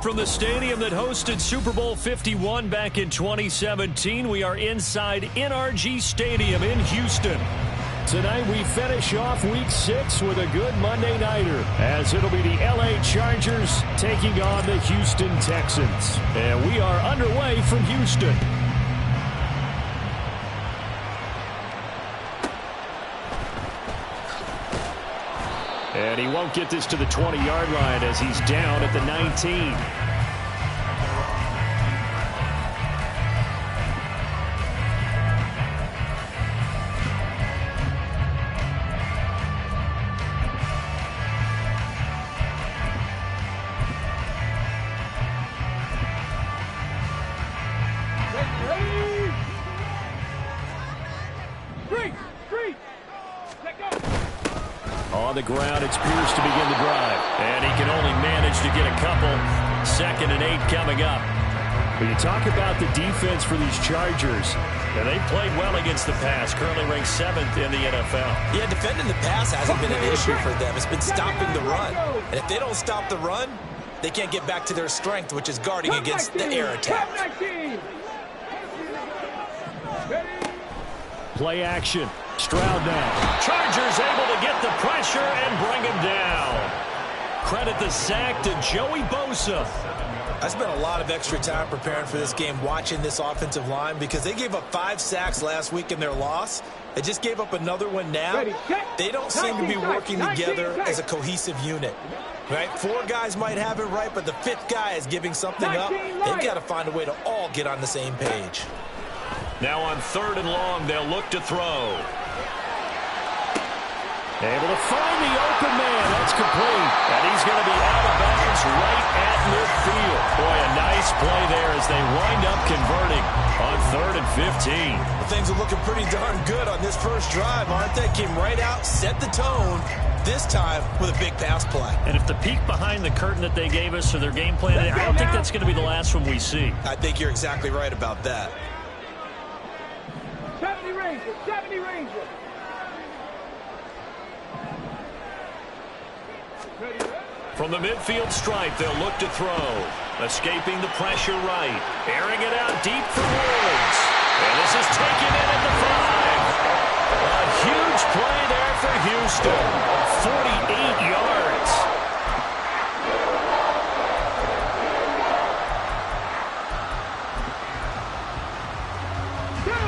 From the stadium that hosted Super Bowl 51 back in 2017, we are inside NRG Stadium in Houston. Tonight we finish off Week 6 with a good Monday nighter, as it'll be the LA Chargers taking on the Houston Texans. And we are underway from Houston. And he won't get this to the 20-yard line as he's down at the 19. On the ground, it's Pierce to begin the drive. And he can only manage to get a couple. 2nd and 8 coming up. When you talk about the defense for these Chargers, and they've played well against the pass, currently ranked 7th in the NFL. Yeah, defending the pass hasn't been an issue for them. It's been stopping the run. And if they don't stop the run, they can't get back to their strength, which is guarding against the air attack. Play action. Stroud now. Chargers able to get the pressure and bring him down. Credit the sack to Joey Bosa. I spent a lot of extra time preparing for this game, watching this offensive line, because they gave up 5 sacks last week in their loss. They just gave up another one now. They don't seem to be working together as a cohesive unit. Right? 4 guys might have it right, but the 5th guy is giving something up. They've got to find a way to all get on the same page. Now on 3rd and long, they'll look to throw. Able to find the open man. That's complete. And he's going to be out of bounds right at midfield. Boy, a nice play there as they wind up converting on 3rd and 15. Well, things are looking pretty darn good on this first drive, aren't they? Came right out, set the tone, this time with a big pass play. And if the peek behind the curtain that they gave us or their game plan, I don't think that's going to be the last one we see. I think you're exactly right about that. 70 Rangers, 70 Rangers. From the midfield stripe, they'll look to throw. Escaping the pressure right. Airing it out deep for Woods. And this is taken in at the 5. A huge play there for Houston. 48 yards.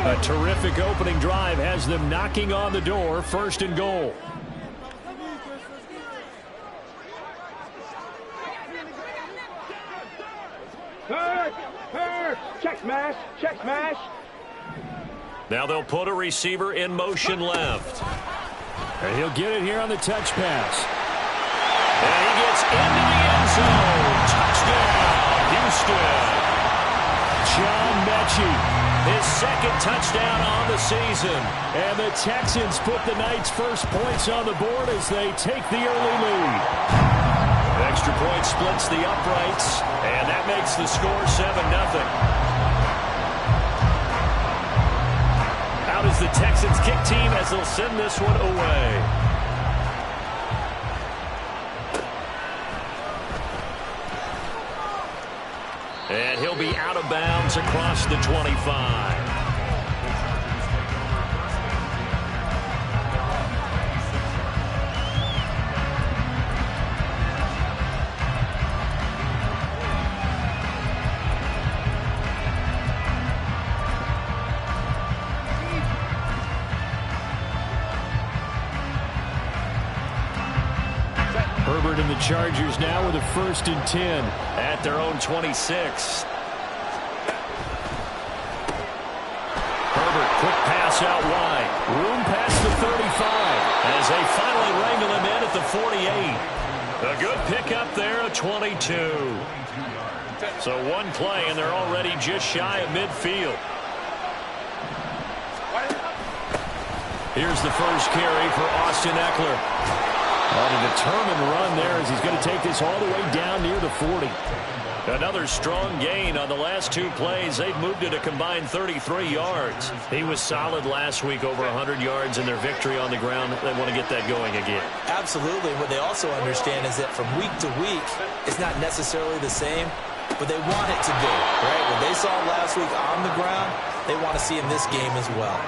A terrific opening drive has them knocking on the door. 1st and goal. Check smash, check smash. Now they'll put a receiver in motion left. And he'll get it here on the touch pass. And he gets into the end zone. Touchdown, Houston. John Mechie, his 2nd touchdown on the season. And the Texans put the night's first points on the board as they take the early lead. Extra point splits the uprights, and that makes the score 7-0. Out is the Texans kick team as they'll send this one away. And he'll be out of bounds across the 25. Herbert and the Chargers now with a 1st and 10 at their own 26. Herbert, quick pass out wide. Room past the 35 as they finally wrangle him in at the 48. A good pickup there, a 22. So one play, and they're already just shy of midfield. Here's the first carry for Austin Eckler. On a determined run there as he's going to take this all the way down near the 40. Another strong gain on the last two plays. They've moved it a combined 33 yards. He was solid last week, over 100 yards in their victory on the ground. They want to get that going again. Absolutely. What they also understand is that from week to week, it's not necessarily the same, but they want it to be, right? What they saw last week on the ground, they want to see in this game as well.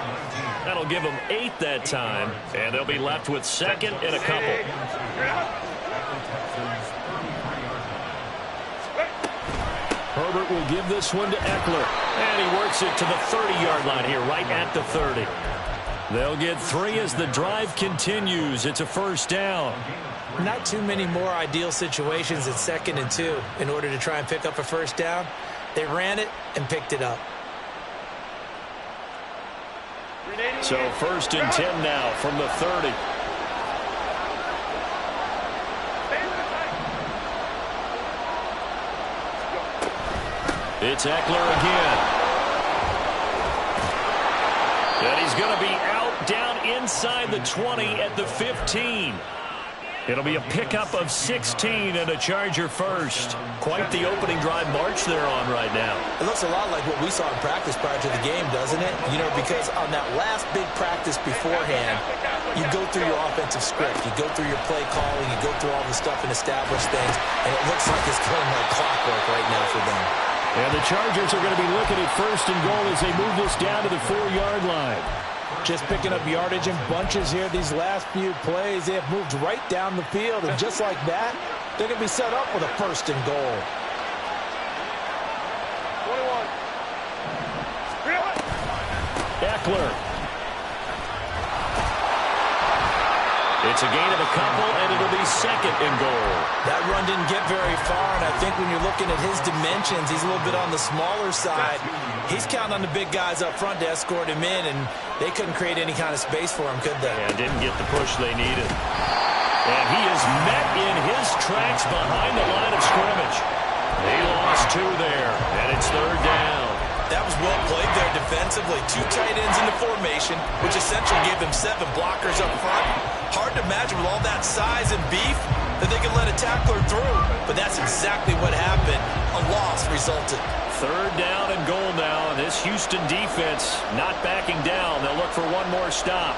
That'll give them 8 that time, and they'll be left with second and a couple. Herbert will give this one to Eckler, and he works it to the 30-yard line here, right at the 30. They'll get 3 as the drive continues. It's a first down. Not too many more ideal situations at 2nd and 2 in order to try and pick up a first down. They ran it and picked it up. So 1st and 10 now from the 30. It's Eckler again. And he's going to be out down inside the 20 at the 15. It'll be a pickup of 16 and a Charger first. Quite the opening drive march they're on right now. It looks a lot like what we saw in practice prior to the game, doesn't it? You know, because on that last big practice beforehand, you go through your offensive script. You go through your play calling. You go through all the stuff and establish things. And it looks like it's going like clockwork right now for them. And the Chargers are going to be looking at 1st and goal as they move this down to the 4-yard line. Just picking up yardage in bunches here these last few plays. They have moved right down the field, and just like that, they're going to be set up with a 1st and goal. 21. Eckler. It's a gain of a couple, and it'll be 2nd and goal. That run didn't get very far, and I think when you're looking at his dimensions, he's a little bit on the smaller side. He's counting on the big guys up front to escort him in, and they couldn't create any kind of space for him, could they? And didn't get the push they needed. And he is met in his tracks behind the line of scrimmage. He lost 2 there, and it's 3rd down. That was well played there defensively. 2 tight ends into formation, which essentially gave them 7 blockers up front. Hard to imagine with all that size and beef that they could let a tackler through. But that's exactly what happened. A loss resulted. 3rd down and goal now. And this Houston defense not backing down. They'll look for one more stop.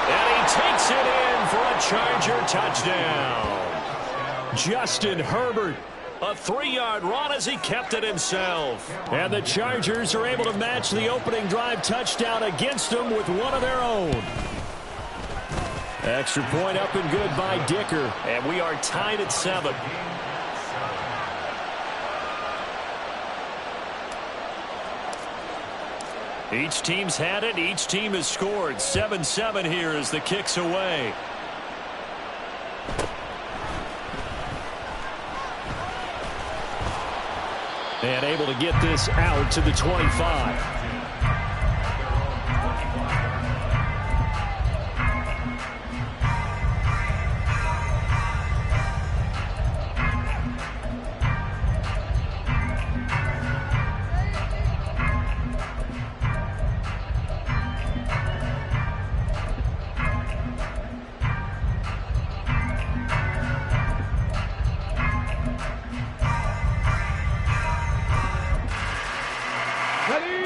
And he takes it in for a Charger touchdown. Justin Herbert, a 3-yard run as he kept it himself. And the Chargers are able to match the opening drive touchdown against them with one of their own. Extra point up and good by Dicker. And we are tied at 7. Each team's had it. Each team has scored. 7-7 here as the kick's away. And able to get this out to the 25.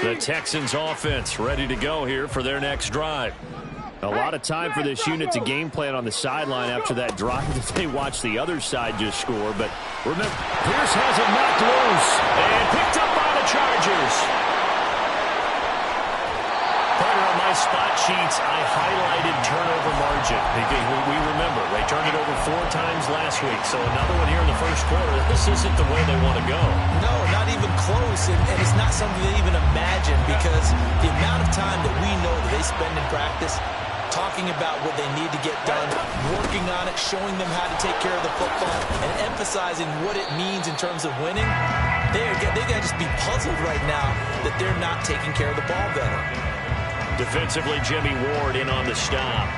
The Texans offense ready to go here for their next drive. A lot of time for this unit to game plan on the sideline after that drive that they watched the other side just score. But remember, Pierce has it knocked loose and picked up by the Chargers. Partner, on my spot sheets, I highlighted turnover margin. We remember they turned it over 4 times last week. So another one here in the first quarter. This isn't the way they want to go. No, not even close, and it's not something they even imagine, because the amount of time that we know that they spend in practice talking about what they need to get done, working on it, showing them how to take care of the football, and emphasizing what it means in terms of winning, they got to just be puzzled right now that they're not taking care of the ball better. Defensively, Jimmy Ward in on the stop.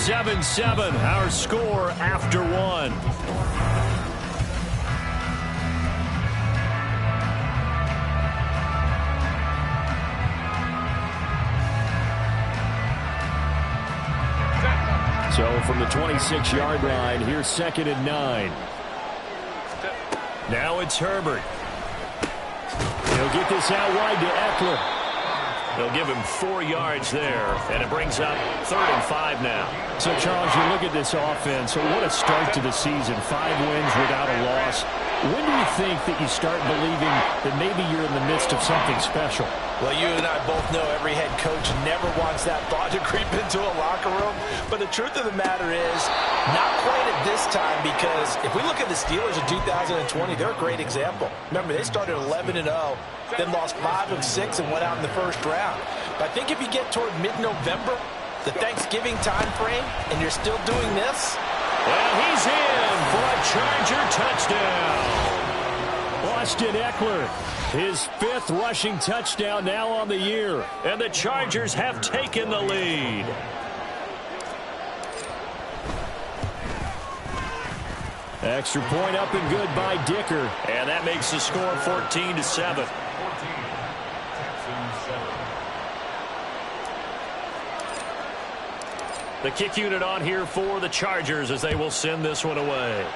7-7, our score after one. So from the 26-yard line, here's 2nd and 9. Now it's Herbert. He'll get this out wide to Eckler. They'll give him 4 yards there, and it brings up 3rd and 5 now. So, Charles, you look at this offense, so what a start to the season. 5 wins without a loss. When do you think that you start believing that maybe you're in the midst of something special? Well, you and I both know every head coach never wants that thought to creep into a locker room. But the truth of the matter is, not quite at this time, because if we look at the Steelers in 2020, they're a great example. Remember, they started 11-0, then lost 5 of 6 and went out in the first round. But I think if you get toward mid-November, the Thanksgiving time frame, and you're still doing this. Well, he's in for a Charger touchdown. Austin Eckler, his 5th rushing touchdown now on the year. And the Chargers have taken the lead. Extra point up and good by Dicker. And that makes the score 14-7. The kick unit on here for the Chargers as they will send this one away.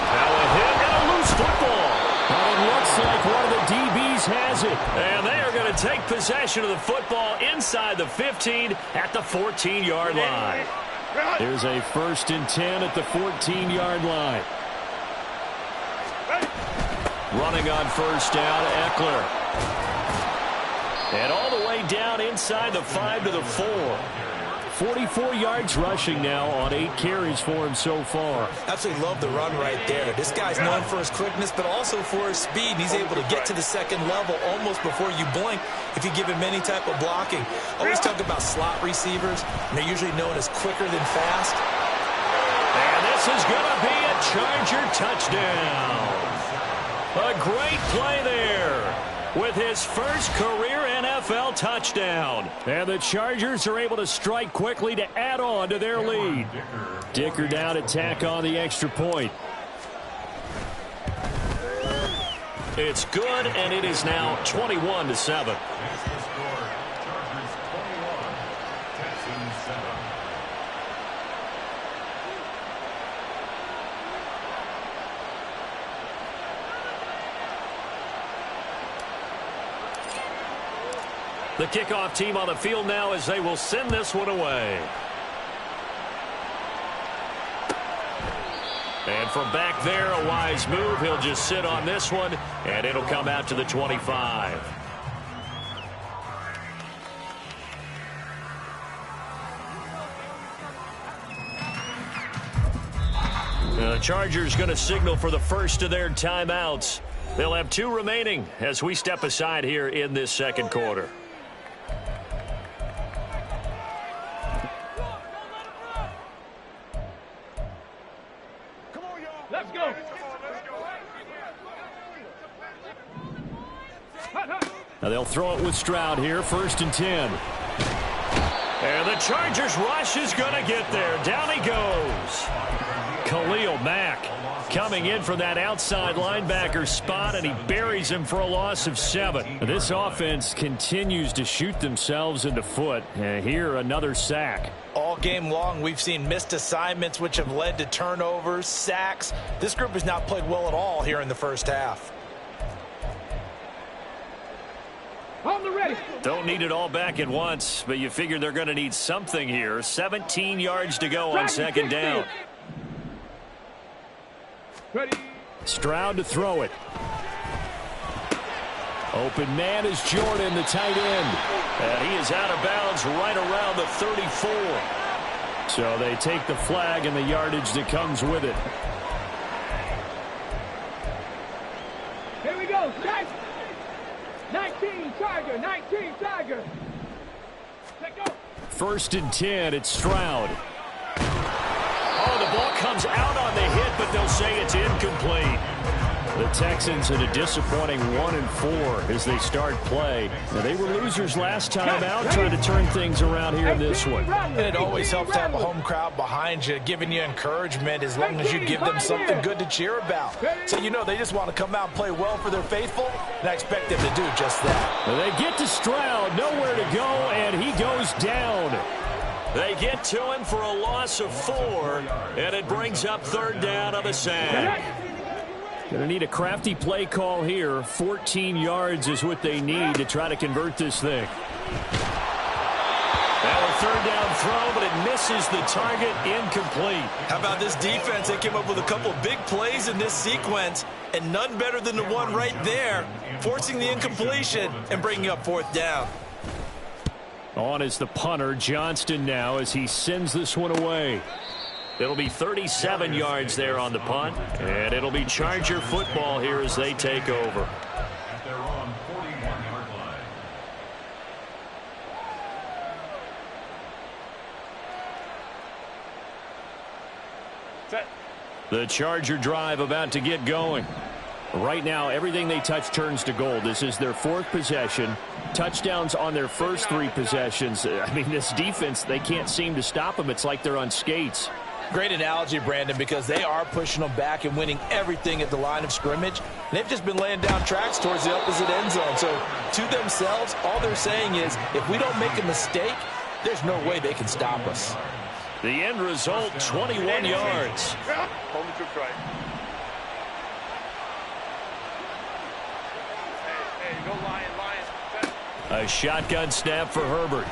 Now a hit and a loose football. And it looks like one of the DBs has it. And they are going to take possession of the football inside the 15 at the 14-yard line. There's a 1st and 10 at the 14-yard line. Running on 1st down, Eckler. And all the way down inside the 5 to the 4. 44 yards rushing now on 8 carries for him so far. Absolutely love the run right there. This guy's known for his quickness, but also for his speed. He's able to get to the 2nd level almost before you blink if you give him any type of blocking. Always talk about slot receivers, and they're usually known as quicker than fast. And this is going to be a Charger touchdown. A great play there with his first career NFL touchdown. And the Chargers are able to strike quickly to add on to their lead. Dicker down to tack on the extra point. It's good, and it is now 21-7. The kickoff team on the field now as they will send this one away. And from back there, a wise move. He'll just sit on this one, and it'll come out to the 25. The Chargers going to signal for the first of their timeouts. They'll have 2 remaining as we step aside here in this 2nd quarter. Let's go. Now they'll throw it with Stroud here, 1st and 10. And the Chargers rush is going to get there. Down he goes. Khalil Mack coming in from that outside linebacker spot, and he buries him for a loss of 7. This offense continues to shoot themselves in the foot. And here, another sack. All game long, we've seen missed assignments, which have led to turnovers, sacks. This group has not played well at all here in the first half. On the ready. Don't need it all back at once, but you figure they're going to need something here. 17 yards to go on 2nd down. Ready. Stroud to throw it. Open man is Jordan, the tight end. And he is out of bounds right around the 34. So they take the flag and the yardage that comes with it. Here we go. 19 Charger. 19 Charger. Let go. 1st and 10. It's Stroud. Oh, the ball comes out on the hit, but they'll say it's incomplete. The Texans in a disappointing 1-4 as they start play. Now, they were losers last time out, trying to turn things around here in this one. And it always helps to have a home crowd behind you, giving you encouragement as long as you give them something good to cheer about. So, you know, they just want to come out and play well for their faithful, and I expect them to do just that. Well, they get to Stroud, nowhere to go, and he goes down. They get to him for a loss of 4, and it brings up third down on the sack. Going to need a crafty play call here. 14 yards is what they need to try to convert this thing. Now a third down throw, but it misses the target, incomplete. How about this defense? They came up with a couple big plays in this sequence, and none better than the one right there, forcing the incompletion and bringing up fourth down. On is the punter, Johnston, now as he sends this one away. It'll be 37 yards there on the punt, and it'll be Charger football here as they take over. They're on 41-yard line. The Charger drive about to get going. Right now, everything they touch turns to gold. This is their 4th possession. Touchdowns on their first 3 possessions. I mean, this defense, they can't seem to stop them. It's like they're on skates. Great analogy, Brandon, because they are pushing them back and winning everything at the line of scrimmage. And they've just been laying down tracks towards the opposite end zone. So to themselves, all they're saying is, if we don't make a mistake, there's no way they can stop us. The end result, 21 yards. Hold the troops right. Hey, go Lion. A shotgun snap for Herbert.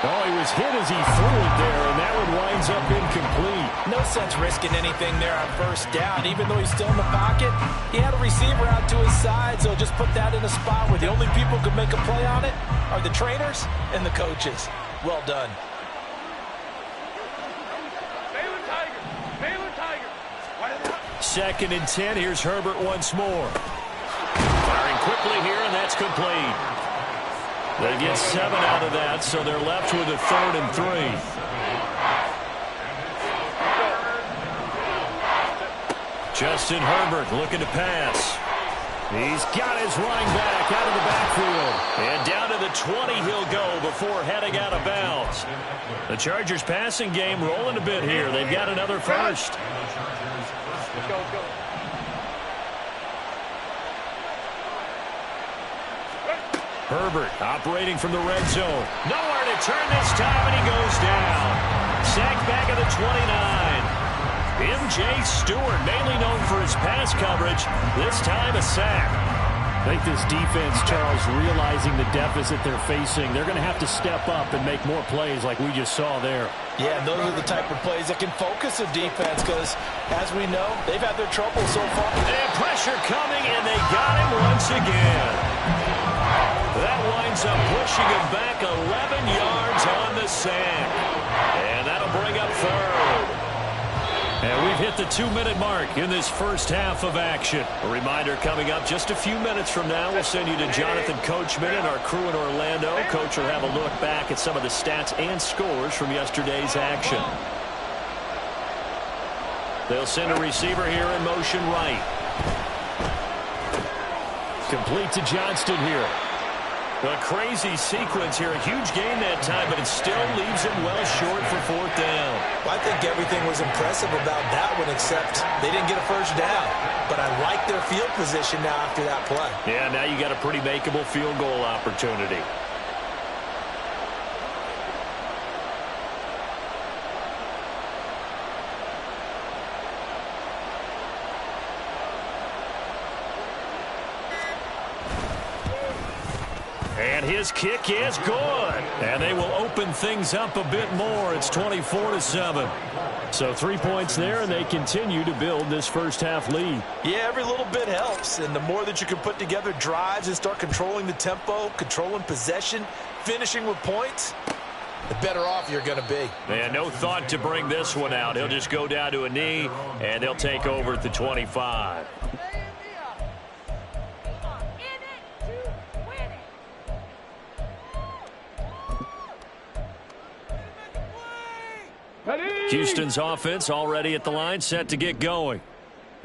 Oh, he was hit as he threw it there, and that one winds up incomplete. No sense risking anything there on first down. Even though he's still in the pocket, he had a receiver out to his side, so just put that in a spot where the only people who can make a play on it are the trainers and the coaches. Well done. Baylor Tiger. 2nd and 10. Here's Herbert once more. Firing quickly here, and that's complete. They get 7 out of that, so they're left with a 3rd and 3. Justin Herbert looking to pass. He's got his running back out of the backfield. And down to the 20 he'll go before heading out of bounds. The Chargers passing game rolling a bit here. They've got another first. Let's go. Herbert operating from the red zone. Nowhere to turn this time, and he goes down. Sack back at the 29. M.J. Stewart, mainly known for his pass coverage, this time a sack. I think this defense, Charles, realizing the deficit they're facing, they're going to have to step up and make more plays like we just saw there. Yeah, those are the type of plays that can focus a defense because, as we know, they've had their trouble so far. And pressure coming, and they got him once again. That winds up pushing him back 11 yards on the sack. And that'll bring up 3rd. And we've hit the 2-minute mark in this first half of action. A reminder coming up just a few minutes from now. We'll send you to Jonathan Coachman and our crew in Orlando. Coach will have a look back at some of the stats and scores from yesterday's action. They'll send a receiver here in motion right. Complete to Johnston here. A crazy sequence here. A huge gain that time, but it still leaves him well short for 4th down. Well, I think everything was impressive about that one, except they didn't get a first down. But I like their field position now after that play. Yeah, now you got a pretty makeable field goal opportunity. And his kick is good. And they will open things up a bit more. It's 24-7. So 3 points there, and they continue to build this first half lead. Yeah, every little bit helps. And the more that you can put together drives and start controlling the tempo, controlling possession, finishing with points, the better off you're going to be. And no thought to bring this one out. He'll just go down to a knee, and they'll take over at the 25. Houston's offense already at the line, set to get going.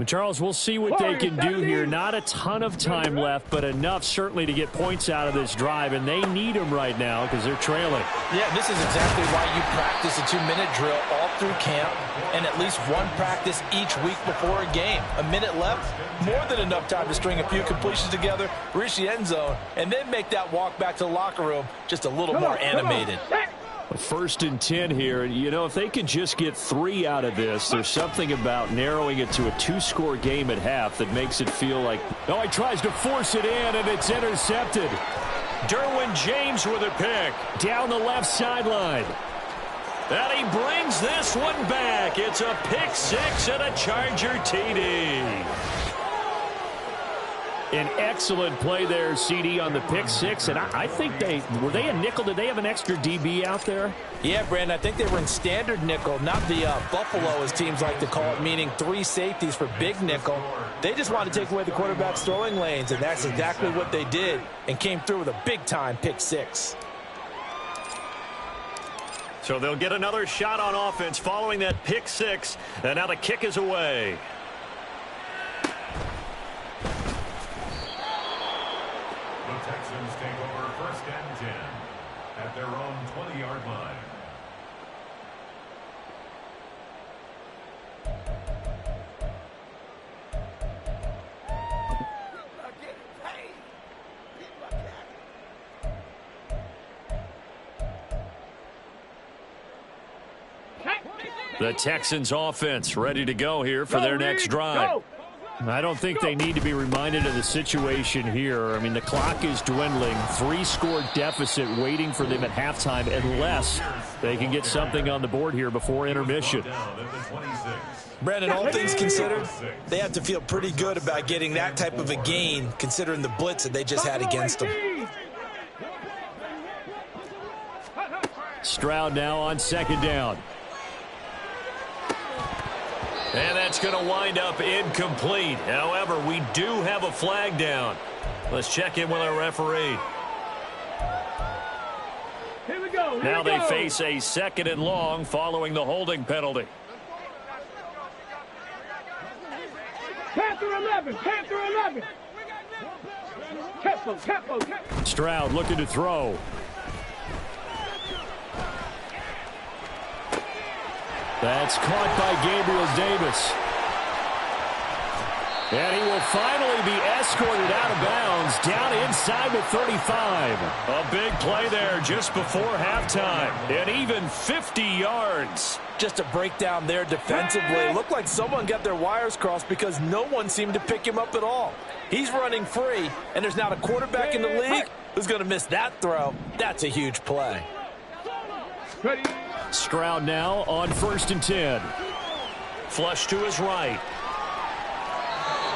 Charles, we'll see what they can do here. Not a ton of time left, but enough certainly to get points out of this drive, and they need them right now because they're trailing. Yeah, this is exactly why you practice a 2-minute drill all through camp and at least one practice each week before a game. A minute left, more than enough time to string a few completions together, reach the end zone, and then make that walk back to the locker room just a little more animated. First and 10 here. You know, if they can just get 3 out of this, there's something about narrowing it to a 2-score game at half that makes it feel like, oh, he tries to force it in, and it's intercepted. Derwin James with a pick down the left sideline. And he brings this one back. It's a pick 6 and a Charger TD. An excellent play there, CD, on the pick 6. And I think were they a nickel? Did they have an extra DB out there? Yeah, Brandon, I think they were in standard nickel, not the Buffalo, as teams like to call it, meaning 3 safeties for big nickel. They just wanted to take away the quarterback's throwing lanes, and that's exactly what they did and came through with a big-time pick 6. So they'll get another shot on offense following that pick 6, and now the kick is away. The Texans take over first and 10 at their own 20-yard line. The Texans offense ready to go here for their next drive. I don't think they need to be reminded of the situation here. I mean, the clock is dwindling. 3-score deficit waiting for them at halftime unless they can get something on the board here before intermission. Brandon, all things considered, they have to feel pretty good about getting that type of a gain considering the blitz that they just had against them. Stroud now on second down. And that's going to wind up incomplete. However, we do have a flag down. Let's check in with our referee. Here we go. Now they face a 2nd and long following the holding penalty. Panther 11. Panther 11. Tempo. Stroud looking to throw. That's caught by Gabriel Davis. And he will finally be escorted out of bounds down inside the 35. A big play there just before halftime. And even 50 yards. Just a breakdown there defensively. It looked like someone got their wires crossed because no one seemed to pick him up at all. He's running free, and there's not a quarterback in the league who's going to miss that throw. That's a huge play. Ready. Stroud now on 1st and 10. Flush to his right.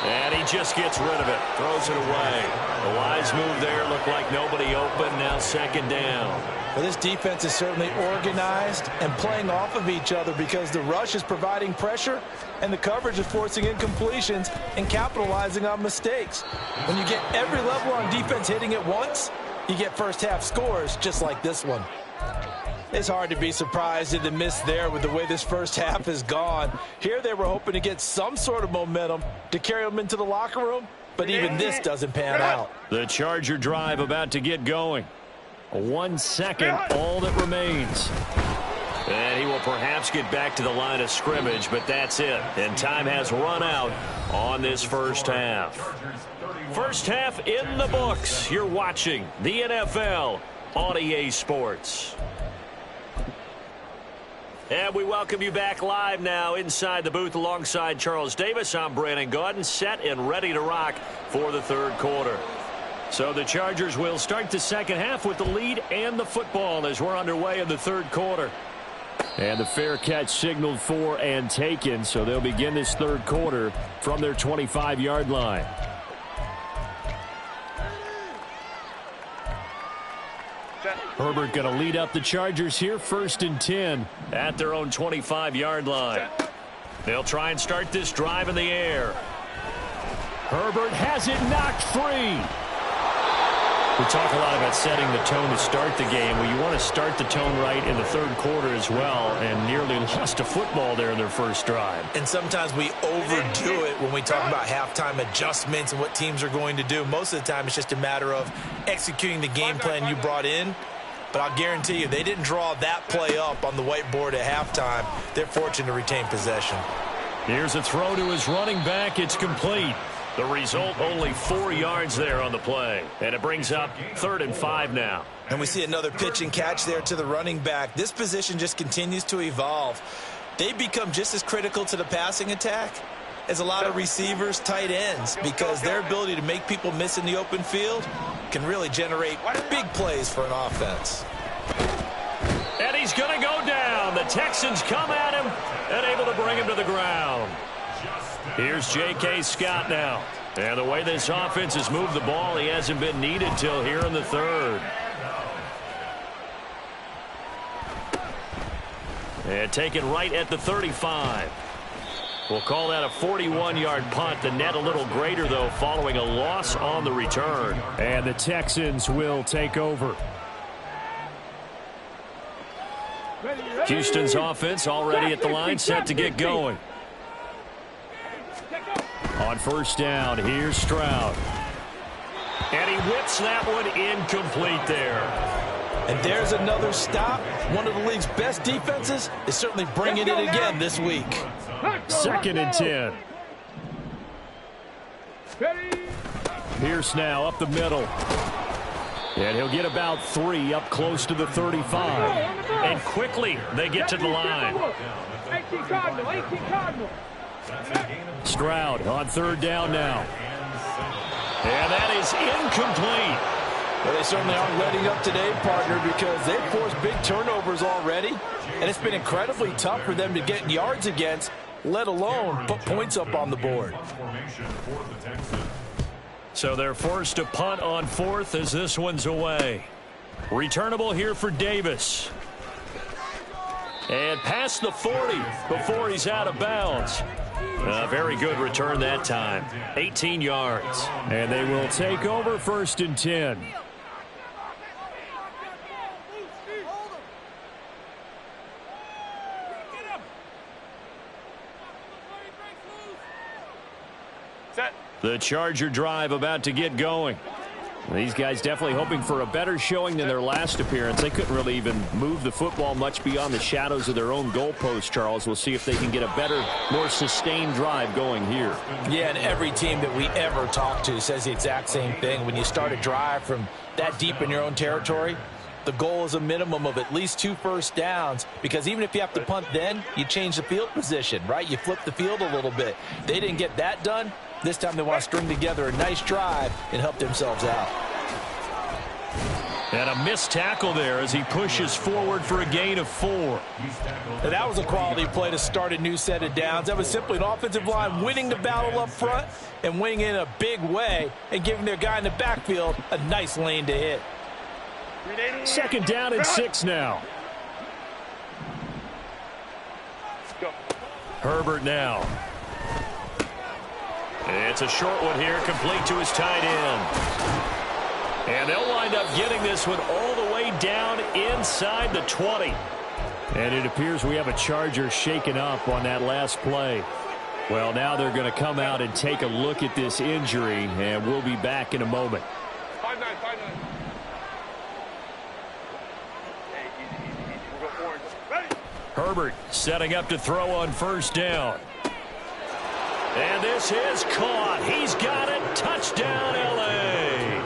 And he just gets rid of it. Throws it away. The wise move there. Looked like nobody open. Now 2nd down. Well, this defense is certainly organized and playing off of each other because the rush is providing pressure and the coverage is forcing incompletions and capitalizing on mistakes. When you get every level on defense hitting at once, you get first-half scores just like this one. It's hard to be surprised at the miss there with the way this first half has gone. Here they were hoping to get some sort of momentum to carry them into the locker room, but even this doesn't pan out. The Charger drive about to get going. 1 second, all that remains. And he will perhaps get back to the line of scrimmage, but that's it. And time has run out on this first half. First half in the books. You're watching the NFL on EA Sports. And we welcome you back live now inside the booth alongside Charles Davis. I'm Brandon Gaudin, set and ready to rock for the 3rd quarter. So the Chargers will start the second half with the lead and the football as we're underway in the 3rd quarter. And the fair catch signaled for and taken, so they'll begin this 3rd quarter from their 25-yard line. Herbert going to lead up the Chargers here, 1st and 10 at their own 25-yard line. They'll try and start this drive in the air. Herbert has it knocked free. We talk a lot about setting the tone to start the game. Well, you want to start the tone right in the third quarter as well, and nearly lost a football there in their first drive. And sometimes we overdo it when we talk about halftime adjustments and what teams are going to do. Most of the time, it's just a matter of executing the game plan you brought in. But I'll guarantee you, they didn't draw that play up on the whiteboard at halftime. They're fortunate to retain possession. Here's a throw to his running back. It's complete. The result, only 4 yards there on the play. And it brings up 3rd and 5 now. And we see another pitch and catch there to the running back. This position just continues to evolve. They become just as critical to the passing attack as a lot of receivers, tight ends, because their ability to make people miss in the open field can really generate big plays for an offense. And he's going to go down. The Texans come at him and able to bring him to the ground. Here's J.K. Scott now. And the way this offense has moved the ball, he hasn't been needed till here in the third. And taken right at the 35. We'll call that a 41-yard punt. The net a little greater, though, following a loss on the return. And the Texans will take over. Houston's offense already at the line, set to get going. On first down, here's Stroud. And he whips that one incomplete there. And there's another stop. One of the league's best defenses is certainly bringing it again this week. 2nd and 10. Pierce now up the middle. And he'll get about 3 up close to the 35. And quickly they get to the line. 18 Cardinal. Stroud on 3rd down now. And that is incomplete. Well, they certainly aren't letting up today, partner, because they've forced big turnovers already. And it's been incredibly tough for them to get yards against, let alone put points up on the board. So they're forced to punt on 4th as this one's away. Returnable here for Davis. And past the 40 before he's out of bounds. A very good return that time. 18 yards. And they will take over 1st and 10. The Charger drive about to get going. These guys definitely hoping for a better showing than their last appearance. They couldn't really even move the football much beyond the shadows of their own goalpost, Charles. We'll see if they can get a better, more sustained drive going here. Yeah, and every team that we ever talk to says the exact same thing. When you start a drive from that deep in your own territory, the goal is a minimum of at least 2 first downs, because even if you have to punt then, you change the field position, right? You flip the field a little bit. They didn't get that done. This time they want to string together a nice drive and help themselves out. And a missed tackle there as he pushes forward for a gain of 4. And that was a quality play to start a new set of downs. That was simply an offensive line winning the battle up front and winning in a big way and giving their guy in the backfield a nice lane to hit. 2nd down and 6 now. Herbert now. It's a short one here, complete to his tight end. And they'll wind up getting this one all the way down inside the 20. And it appears we have a Charger shaken up on that last play. Well, now they're going to come out and take a look at this injury, and we'll be back in a moment. 5-9. Herbert setting up to throw on first down. And this is caught. He's got it. Touchdown, L.A.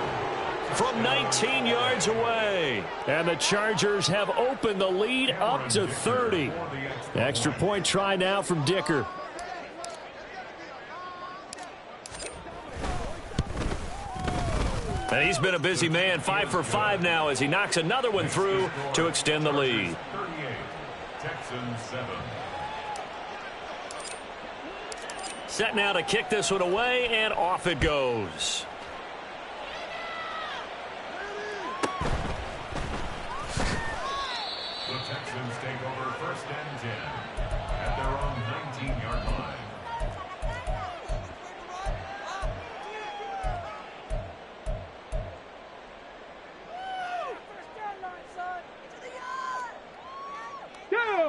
From 19 yards away. And the Chargers have opened the lead up to 30. Extra point try now from Dicker. And he's been a busy man. 5 for 5 now as he knocks another one through to extend the lead. 38, Texans 7. Set now to kick this one away, and off it goes. The Texans take over 1st and 10 at their own 19-yard line.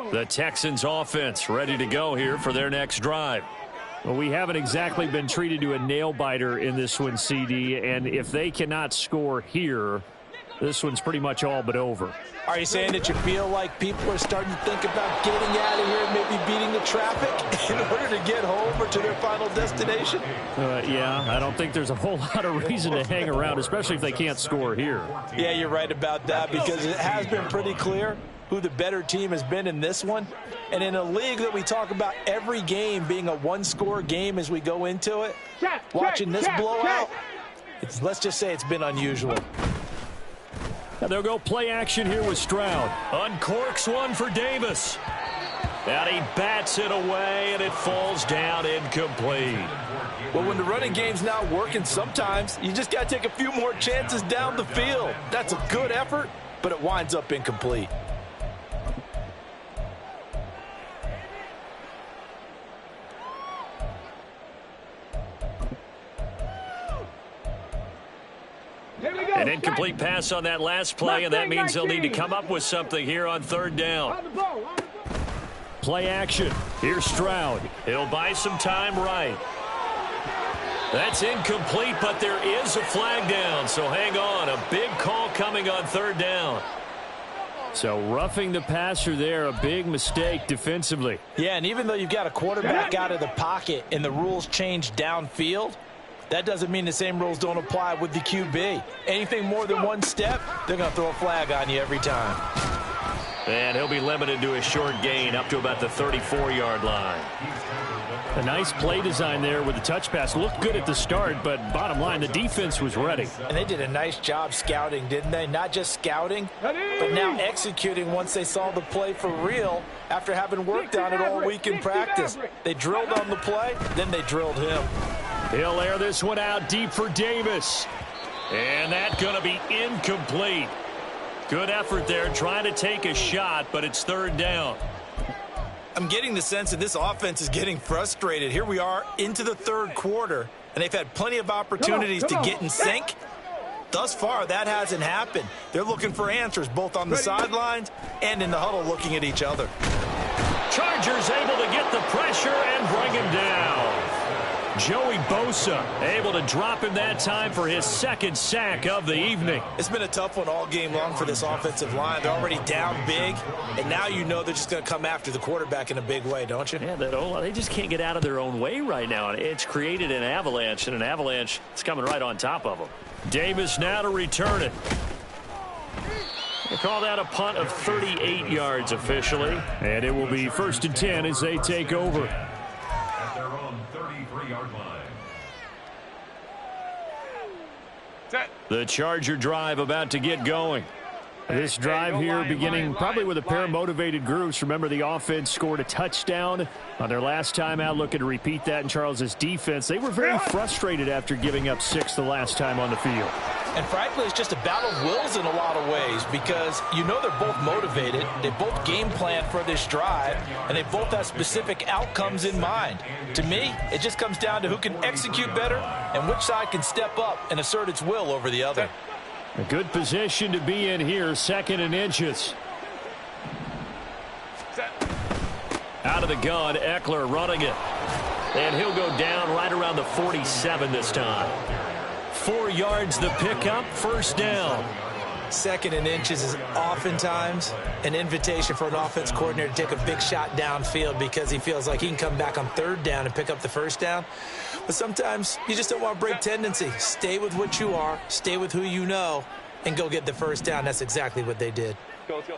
The Texans offense ready to go here for their next drive. Well, we haven't exactly been treated to a nail-biter in this one, CD, and if they cannot score here, this one's pretty much all but over. Are you saying that you feel like people are starting to think about getting out of here and maybe beating the traffic in order to get home or to their final destination? Yeah, I don't think there's a whole lot of reason to hang around, especially if they can't score here. Yeah, you're right about that, because it has been pretty clear who the better team has been in this one. And in a league that we talk about every game being a one-score game as we go into it, watching this blowout, let's just say it's been unusual. Now they'll go play action here with Stroud. Uncorks one for Davis. And he bats it away, and it falls down incomplete. Well, when the running game's not working, sometimes you just got to take a few more chances down the field. That's a good effort, but it winds up incomplete. An incomplete pass on that last play, and that means they'll need to come up with something here on third down. Play action. Here's Stroud. He'll buy some time right. That's incomplete, but there is a flag down, so hang on. A big call coming on third down. So roughing the passer there, a big mistake defensively. Yeah, and even though you've got a quarterback out of the pocket and the rules change downfield, that doesn't mean the same rules don't apply with the QB. Anything more than one step, they're going to throw a flag on you every time. And he'll be limited to a short gain up to about the 34-yard line. A nice play design there with the touch pass. Looked good at the start, but bottom line, the defense was ready. And they did a nice job scouting, didn't they? Not just scouting, but now executing once they saw the play for real after having worked on it all week in practice. They drilled on the play, then they drilled him. He'll air this one out deep for Davis. And that's going to be incomplete. Good effort there trying to take a shot, but it's third down. I'm getting the sense that this offense is getting frustrated. Here we are into the third quarter, and they've had plenty of opportunities to get in sync. Thus far, that hasn't happened. They're looking for answers both on the sidelines and in the huddle looking at each other. Chargers able to get the pressure and bring him down. Joey Bosa able to drop him that time for his second sack of the evening. It's been a tough one all game long for this offensive line. They're already down big, and now you know they're just going to come after the quarterback in a big way, don't you? Yeah, they just can't get out of their own way right now. It's created an avalanche, and an avalanche is coming right on top of them. Davis now to return it. They call that a punt of 38 yards officially. And it will be 1st and 10 as they take over. At their own 33-yard line. The Charger drive about to get going. This drive here beginning probably with a pair of motivated groups. Remember, the offense scored a touchdown on their last time out. Looking to repeat that in Charles's defense. They were very frustrated after giving up 6 the last time on the field. And frankly, it's just a battle of wills in a lot of ways, because you know they're both motivated, they both game plan for this drive, and they both have specific outcomes in mind. To me, it just comes down to who can execute better and which side can step up and assert its will over the other. A good position to be in here, 2nd and inches. Out of the gun, Eckler running it. And he'll go down right around the 47 this time. 4 yards the pickup, 1st down. 2nd and inches is oftentimes an invitation for an offense coordinator to take a big shot downfield because he feels like he can come back on 3rd down and pick up the 1st down. But sometimes you just don't want to break tendency. Stay with what you are, stay with who you know, and go get the 1st down. That's exactly what they did. Let's go.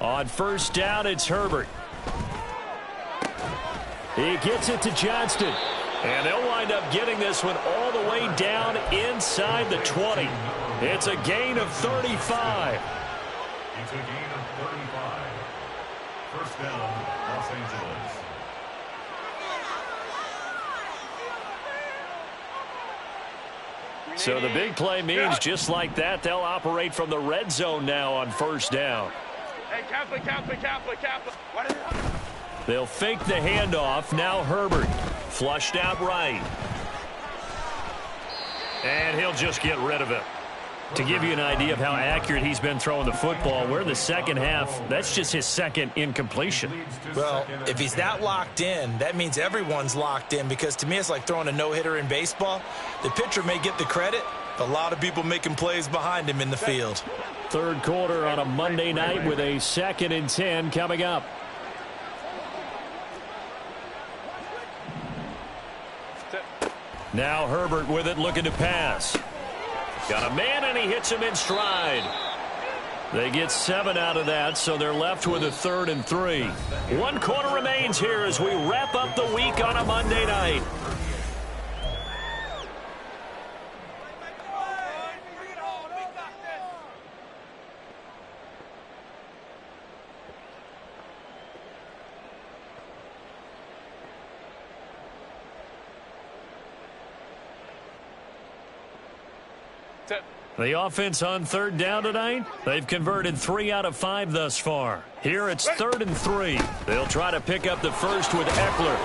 On 1st down, it's Herbert. He gets it to Johnston. And they'll wind up getting this one all the way down inside the 20. It's a gain of 35. It's a gain of 35. 1st down, Los Angeles. So the big play means just like that, they'll operate from the red zone now on 1st down. Hey, Kaplan. What is it? They'll fake the handoff. Now Herbert. Flushed out right. And he'll just get rid of it. To give you an idea of how accurate he's been throwing the football, we're in the second half. That's just his second incompletion. Well, if he's not locked in, that means everyone's locked in, because to me it's like throwing a no-hitter in baseball. The pitcher may get the credit, but a lot of people making plays behind him in the field. Third quarter on a Monday night with a 2nd and 10 coming up. Now Herbert with it, looking to pass. Got a man, and he hits him in stride. They get 7 out of that, so they're left with a 3rd and 3. 1 quarter remains here as we wrap up the week on a Monday night. The offense on 3rd down tonight, they've converted 3 out of 5 thus far. Here it's 3rd and 3. They'll try to pick up the first with Eckler.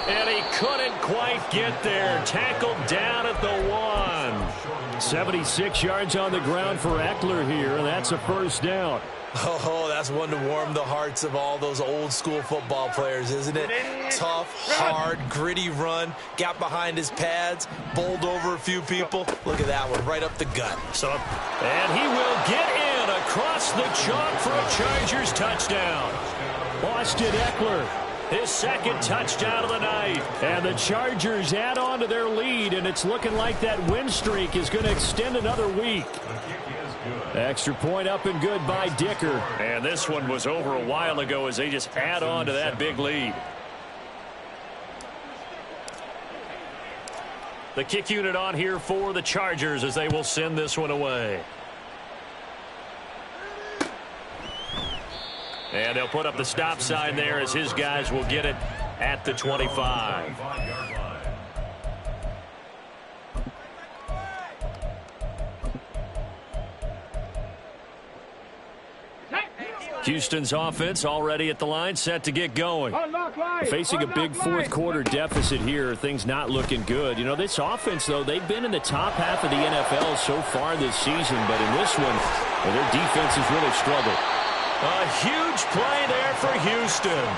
And he couldn't quite get there. Tackled down at the 1. 76 yards on the ground for Eckler here, and that's a first down. Oh, that's one to warm the hearts of all those old school football players, isn't it? Tough, hard, gritty run, got behind his pads, bowled over a few people. Look at that one, right up the gut. And he will get in across the chalk for a Chargers touchdown. Austin Eckler, his 2nd touchdown of the night. And the Chargers add on to their lead, and it's looking like that win streak is going to extend another week. Extra point up and good by Dicker. And this one was over a while ago as they just add on to that big lead. The kick unit on here for the Chargers as they will send this one away. And they'll put up the stop sign there as his guys will get it at the 25. Houston's offense already at the line, set to get going. Facing a big 4th quarter deficit here, things not looking good. You know, this offense, though, they've been in the top half of the NFL so far this season, but in this one, well, their defense has really struggled. A huge play there for Houston.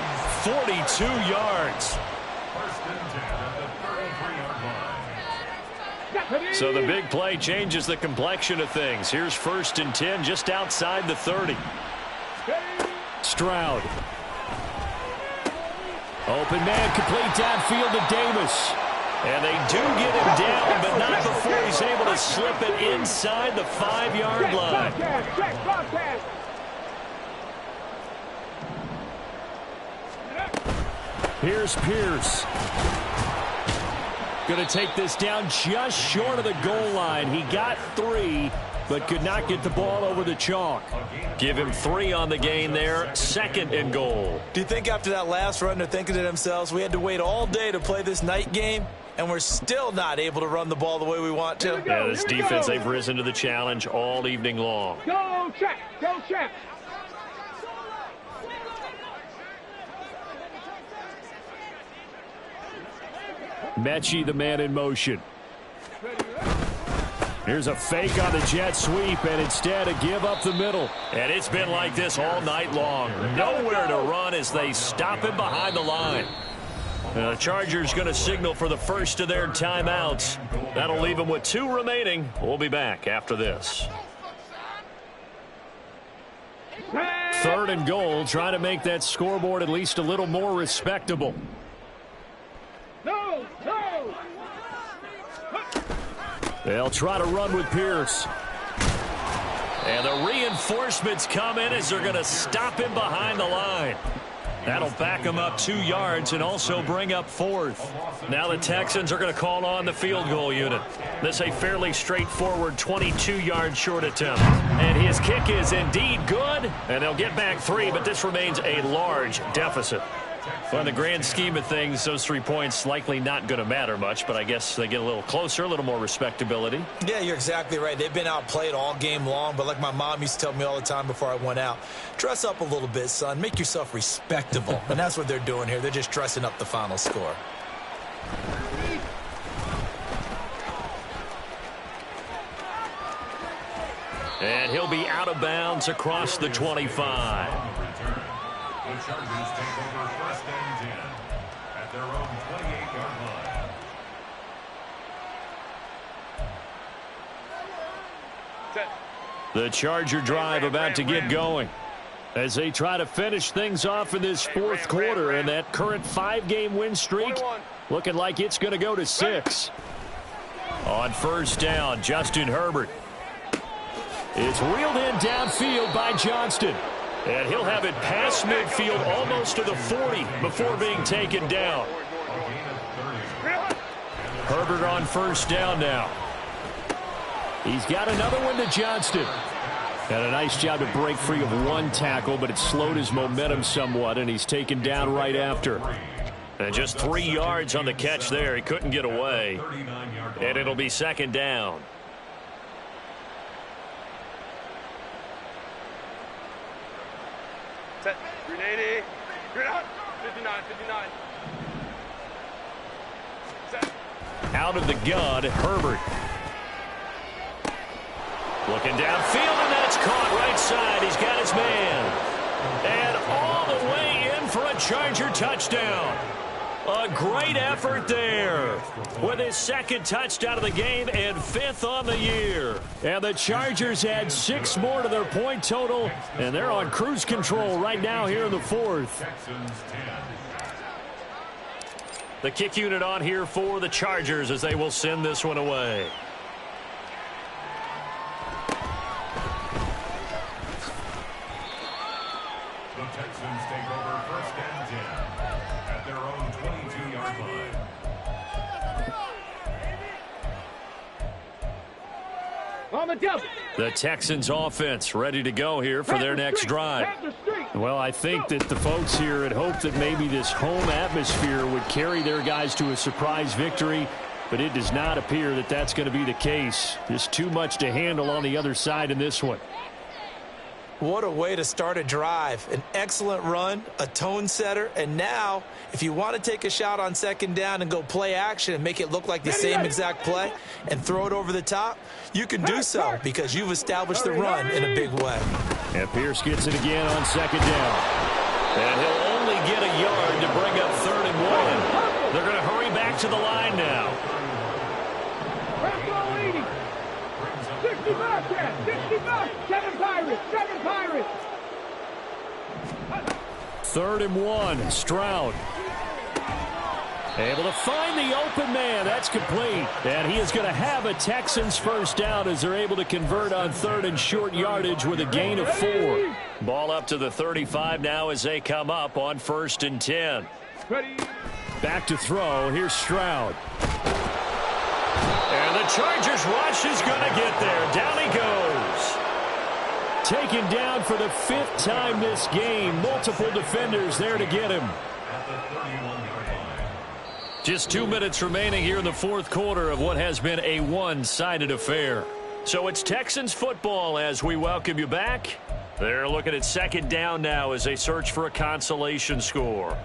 42 yards. So the big play changes the complexion of things. Here's 1st and 10 just outside the 30. Stroud. Open man, complete downfield to Davis. And they do get him down, but not before he's able to slip it inside the 5-yard line. Here's Pierce. Going to take this down just short of the goal line. He got 3, but could not get the ball over the chalk. Give him 3 on the gain there. 2nd and goal. Do you think after that last run they're thinking to themselves, we had to wait all day to play this night game, and we're still not able to run the ball the way we want to? Yeah, this defense, they've risen to the challenge all evening long. Go check, go check. Mechie, the man in motion. Here's a fake on the jet sweep, and instead a give up the middle. And it's been like this all night long. Nowhere to run as they stop him behind the line. The Chargers going to signal for the first of their timeouts. That'll leave them with 2 remaining. We'll be back after this. 3rd and goal, trying to make that scoreboard at least a little more respectable. No, no. They'll try to run with Pierce. And the reinforcements come in as they're going to stop him behind the line. That'll back him up 2 yards and also bring up 4th. Now the Texans are going to call on the field goal unit. This is a fairly straightforward 22-yard short attempt. And his kick is indeed good. And they'll get back 3, but this remains a large deficit. Well, in the grand scheme of things, those 3 points likely not going to matter much, but I guess they get a little closer, a little more respectability. Yeah, you're exactly right. They've been outplayed all game long, but like my mom used to tell me all the time before I went out, dress up a little bit, son. Make yourself respectable. And that's what they're doing here. They're just dressing up the final score. And he'll be out of bounds across the 25. The Chargers take over 1st and 10 at their own 28-yard line. The Charger drive about to get going as they try to finish things off in this fourth quarter, and that current 5-game win streak looking like it's going to go to 6. On 1st down, Justin Herbert. It's reeled in downfield by Johnston. And he'll have it past midfield almost to the 40 before being taken down. Herbert on 1st down now. He's got another one to Johnston. Had a nice job to break free of one tackle, but it slowed his momentum somewhat, and he's taken down right after. And just 3 yards on the catch there. He couldn't get away. And it'll be 2nd down. Set. 380. 59. Set. Out of the gun, Herbert. Looking downfield, and that's caught right side. He's got his man. And all the way in for a Charger touchdown. A great effort there with his 2nd touchdown of the game and 5th on the year. And the Chargers add 6 more to their point total, and they're on cruise control right now here in the 4th. The kick unit on here for the Chargers as they will send this one away. The Texans take over 1st and 10 at their own 22-yard line. On the double. The Texans offense ready to go here for their next drive. Well, I think that the folks here had hoped that maybe this home atmosphere would carry their guys to a surprise victory, but it does not appear that that's going to be the case. There's too much to handle on the other side in this one. What a way to start a drive. An excellent run, a tone setter, and now if you want to take a shot on 2nd down and go play action and make it look like the same exact play and throw it over the top, you can do so because you've established the run in a big way. And Pierce gets it again on 2nd down. And he'll only get a yard to bring up 3rd and 1. They're going to hurry back to the line now. 65, 65, 7 Pirates, 7 Pirates. 3rd and 1, Stroud. Able to find the open man. That's complete. And he is going to have a Texans 1st down as they're able to convert on 3rd and short yardage with a gain of 4. Ball up to the 35 now as they come up on 1st and 10. Back to throw. Here's Stroud. And the Chargers rush is going to get there. Down he goes. Taken down for the 5th time this game. Multiple defenders there to get him. Just 2 minutes remaining here in the 4th quarter of what has been a one-sided affair. So it's Texans football as we welcome you back. They're looking at 2nd down now as they search for a consolation score.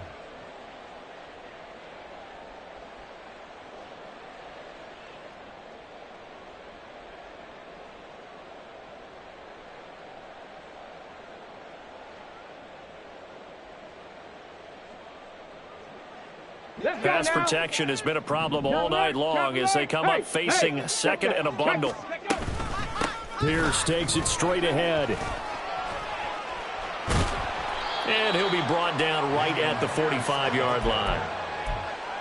Pass protection has been a problem all night long as they come up facing 2nd and a bundle. Pierce takes it straight ahead. And he'll be brought down right at the 45-yard line.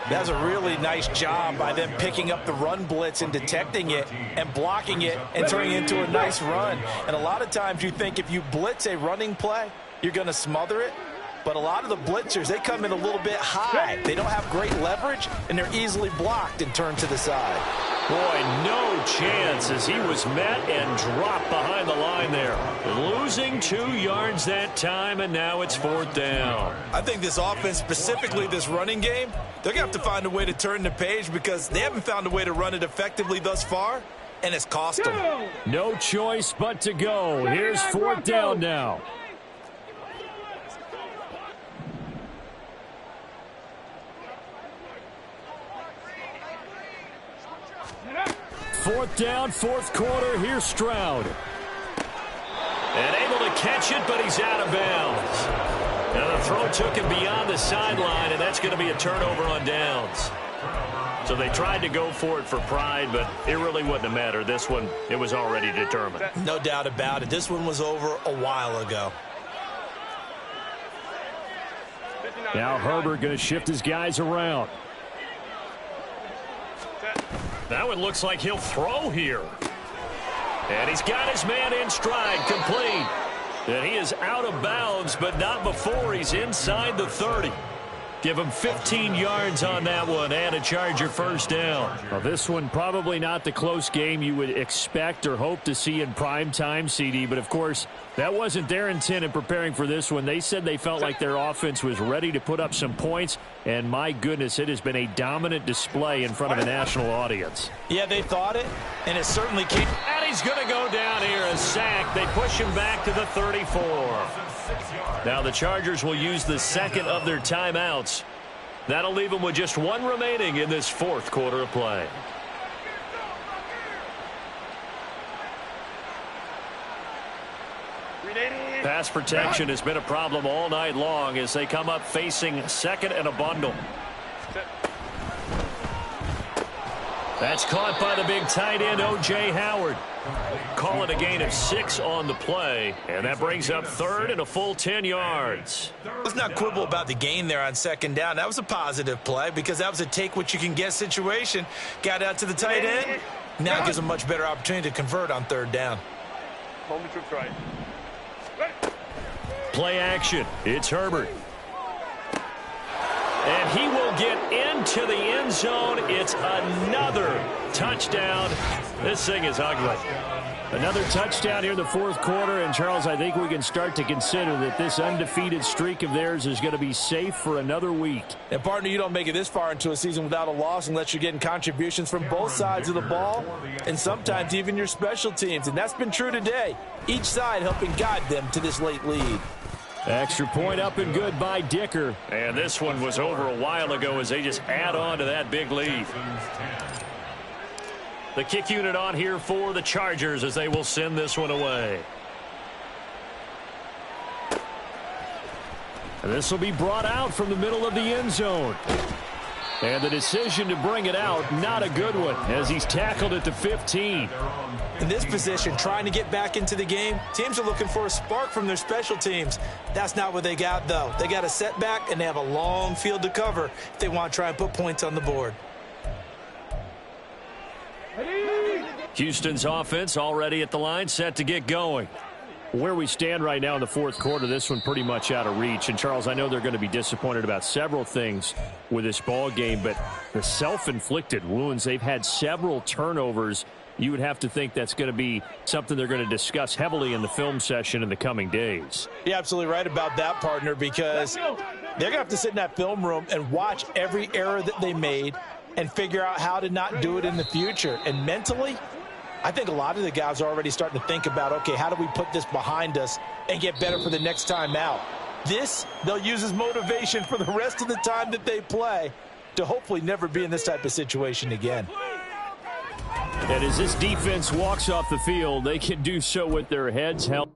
That's a really nice job by them picking up the run blitz and detecting it and blocking it and turning it into a nice run. And a lot of times you think if you blitz a running play, you're going to smother it. But a lot of the blitzers, they come in a little bit high. They don't have great leverage, and they're easily blocked and turned to the side. Boy, no chance as he was met and dropped behind the line there. Losing 2 yards that time, and now it's 4th down. I think this offense, specifically this running game, they're going to have to find a way to turn the page because they haven't found a way to run it effectively thus far, and it's cost them. No choice but to go. Here's 4th down now. 4th down, 4th quarter. Here's Stroud. And able to catch it, but he's out of bounds. Now the throw took him beyond the sideline, and that's going to be a turnover on downs. So they tried to go for it for pride, but it really wouldn't have mattered. This one, it was already determined. No doubt about it. This one was over a while ago. Now Herbert going to shift his guys around. That one looks like he'll throw here. And he's got his man in stride, complete. And he is out of bounds, but not before he's inside the 30. Give him 15 yards on that one and a Charger first down. Well, this one probably not the close game you would expect or hope to see in prime time, CD. But, of course, that wasn't their intent in preparing for this one. They said they felt like their offense was ready to put up some points. And, my goodness, it has been a dominant display in front of a national audience. Yeah, they thought it, and it certainly came. And he's going to go down here, a sack. They push him back to the 34. Now the Chargers will use the second of their timeouts. That'll leave them with just one remaining in this fourth quarter of play. Pass protection has been a problem all night long as they come up facing second and a bundle. That's caught by the big tight end, O.J. Howard. Call it a gain of 6 on the play, and that brings up third and a full 10 yards. Let's not quibble about the gain there on second down. That was a positive play because that was a take-what-you-can-get situation. Got out to the tight end. Now gives a much better opportunity to convert on third down. Moment to try. Play action. It's Herbert. And he will get into the end zone. It's another touchdown. This thing is ugly. Another touchdown here in the fourth quarter. And, Charles, I think we can start to consider that this undefeated streak of theirs is going to be safe for another week. And, partner, you don't make it this far into a season without a loss unless you're getting contributions from both sides of the ball and sometimes even your special teams. And that's been true today. Each side helping guide them to this late lead. Extra point up and good by Dicker. And this one was over a while ago as they just add on to that big lead. The kick unit on here for the Chargers as they will send this one away. And this will be brought out from the middle of the end zone. And the decision to bring it out, not a good one, as he's tackled at the 15. In this position, trying to get back into the game, teams are looking for a spark from their special teams. That's not what they got, though. They got a setback, and they have a long field to cover if they want to try and put points on the board. Houston's offense already at the line, set to get going. Where we stand right now in the fourth quarter, this one pretty much out of reach. And, Charles, I know they're going to be disappointed about several things with this ball game, but the self-inflicted wounds, they've had several turnovers. You would have to think that's going to be something they're going to discuss heavily in the film session in the coming days. You're absolutely right about that, partner, because they're going to have to sit in that film room and watch every error that they made and figure out how to not do it in the future. And mentally, I think a lot of the guys are already starting to think about, okay, how do we put this behind us and get better for the next time out? This, they'll use as motivation for the rest of the time that they play to hopefully never be in this type of situation again. And as this defense walks off the field, they can do so with their heads held.